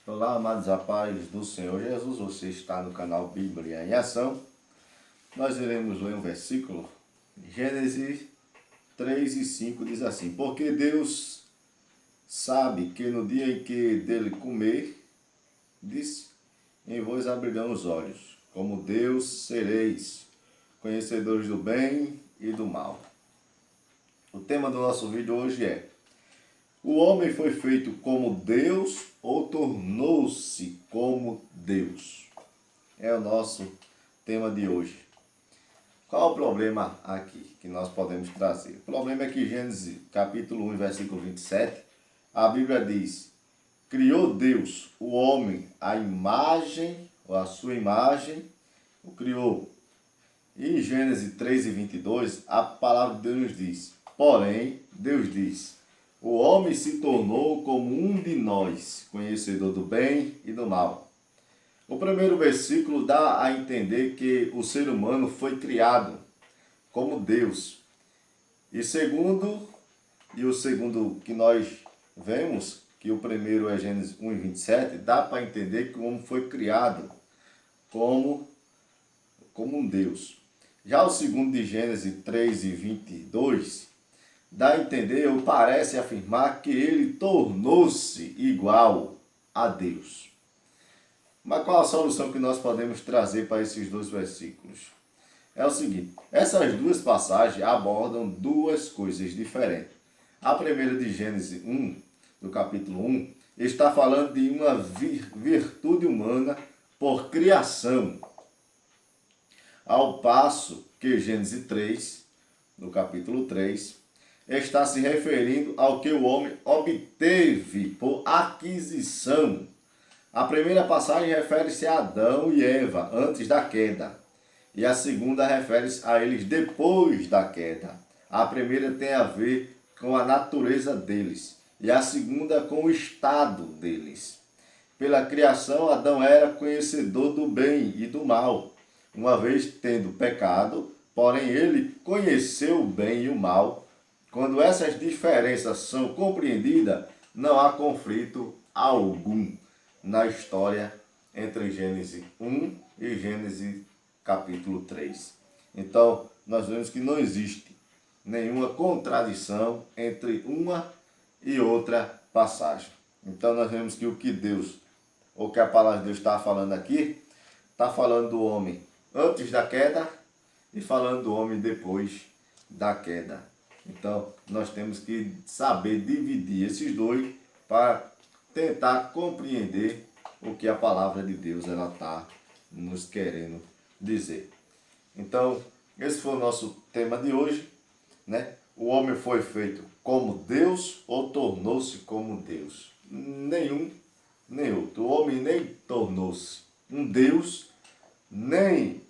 Olá, amados rapazes do Senhor Jesus, você está no canal Bíblia em Ação. Nós iremos ler um versículo, Gênesis 3 e 5 diz assim: Porque Deus sabe que no dia em que dele comer, disse, em vós abrirão os olhos, como Deus sereis, conhecedores do bem e do mal. O tema do nosso vídeo hoje é: o homem foi feito como Deus ou tornou-se como Deus? É o nosso tema de hoje. Qual o problema aqui que nós podemos trazer? O problema é que Gênesis capítulo 1, versículo 27, a Bíblia diz: criou Deus o homem à imagem, ou à sua imagem, o criou. E em Gênesis 3 e 22, a palavra de Deus nos diz: porém, Deus diz: o homem se tornou como um de nós, conhecedor do bem e do mal. O primeiro versículo dá a entender que o ser humano foi criado como Deus. E o segundo que nós vemos, que o primeiro é Gênesis 1 e 27, dá para entender que o homem foi criado como um Deus. Já o segundo de Gênesis 3 e 22, dá a entender, ou parece afirmar, que ele tornou-se igual a Deus. Mas qual a solução que nós podemos trazer para esses dois versículos? É o seguinte: essas duas passagens abordam duas coisas diferentes. A primeira de Gênesis 1, do capítulo 1, está falando de uma virtude humana por criação, ao passo que Gênesis 3, no capítulo 3, está se referindo ao que o homem obteve por aquisição. A primeira passagem refere-se a Adão e Eva antes da queda, e a segunda refere-se a eles depois da queda. A primeira tem a ver com a natureza deles, e a segunda com o estado deles. Pela criação, Adão era conhecedor do bem e do mal, uma vez tendo pecado, porém ele conheceu o bem e o mal. Quando essas diferenças são compreendidas, não há conflito algum na história entre Gênesis 1 e Gênesis capítulo 3. Então, nós vemos que não existe nenhuma contradição entre uma e outra passagem. Então, nós vemos que o que Deus, ou que a palavra de Deus está falando aqui, está falando do homem antes da queda e falando do homem depois da queda. Então, nós temos que saber dividir esses dois para tentar compreender o que a palavra de Deus está nos querendo dizer. Então, esse foi o nosso tema de hoje, né? O homem foi feito como Deus ou tornou-se como Deus? Nenhum, nem outro. O homem nem tornou-se um Deus, nem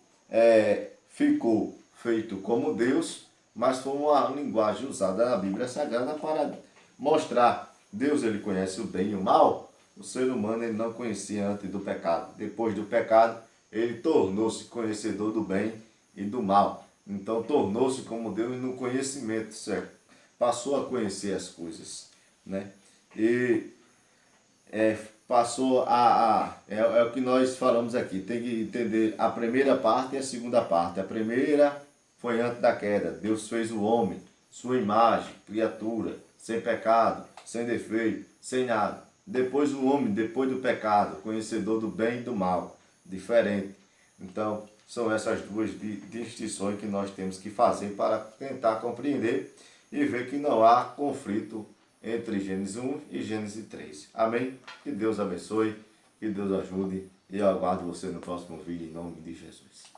ficou feito como Deus, mas foi uma linguagem usada na Bíblia Sagrada para mostrar: Deus, ele conhece o bem e o mal, o ser humano ele não conhecia antes do pecado. Depois do pecado, ele tornou-se conhecedor do bem e do mal. Então, tornou-se como Deus no conhecimento, certo? Passou a conhecer as coisas, né? E passou é o que nós falamos aqui. Tem que entender a primeira parte e a segunda parte. A primeira foi antes da queda. Deus fez o homem, sua imagem, criatura, sem pecado, sem defeito, sem nada. Depois o homem, depois do pecado, conhecedor do bem e do mal, diferente. Então, são essas duas distinções que nós temos que fazer para tentar compreender e ver que não há conflito entre Gênesis 1 e Gênesis 3. Amém? Que Deus abençoe, que Deus ajude, e eu aguardo você no próximo vídeo em nome de Jesus.